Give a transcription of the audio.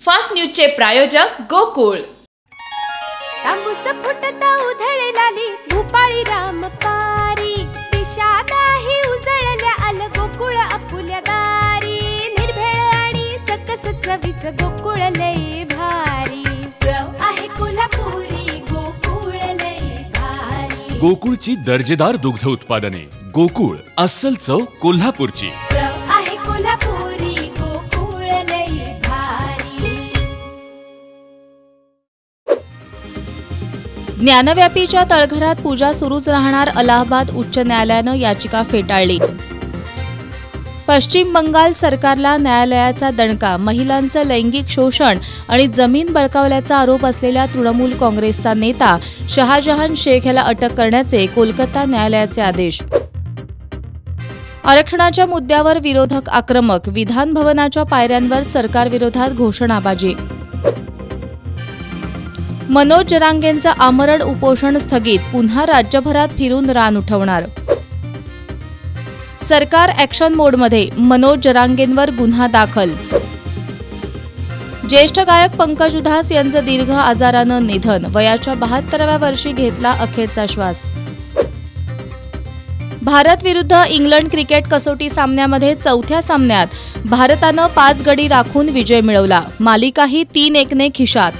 Fast न्यूजचे प्रायोजक गोकुळ। तांबूस फुटता उधळलाली भूपाळी रामपारी, दिशादाही उजळल्या आल गोकुळ आपुल्या दारी। निर्भेळ आणि सकस चवीच गोकुळ लय भारी, चव आहे कोल्हापुरी गोकुळ लय भारी। गोकुळची दर्जेदार दुग्ध उत्पादने, गोकुळ अस्सल चव कोल्हापूरची। चव आहे कोल्हापुरी गोकुळ लय भारी। ज्ञानव्यापीच्या तळघरात पूजा सुरूच राहणार, अलाहाबाद उच्च न्यायालयानं याचिका फेटाळली। पश्चिम बंगाल सरकारला न्यायालयाचा दणका, महिलांचं लैंगिक शोषण आणि जमीन बळकावल्याचा आरोप असलेल्या तृणमूल काँग्रेसचा नेता शहाजहान शेख याला अटक करण्याचे कोलकाता न्यायालयाचे आदेश। आरक्षणाच्या मुद्द्यावर विरोधक आक्रमक, विधान भवनाच्या पायऱ्यांवर सरकारविरोधात घोषणाबाजी। मनोज जरांगेंचं आमरण उपोषण स्थगित, पुन्हा राज्यभरात फिरून रान उठवणार। सरकार ॲक्शन मोडमध्ये, मनोज जरांगेंवर गुन्हा दाखल। ज्येष्ठ गायक पंकज उधास यांचं दीर्घ आजारानं निधन, वयाच्या 72व्या वर्षी घेतला अखेरचा श्वास। भारत विरुद्ध इंग्लंड क्रिकेट कसोटी सामन्यामध्ये चौथ्या सामन्यात भारतानं 5 गडी राखून विजय मिळवला, मालिकाही 3-1 ने खिशात।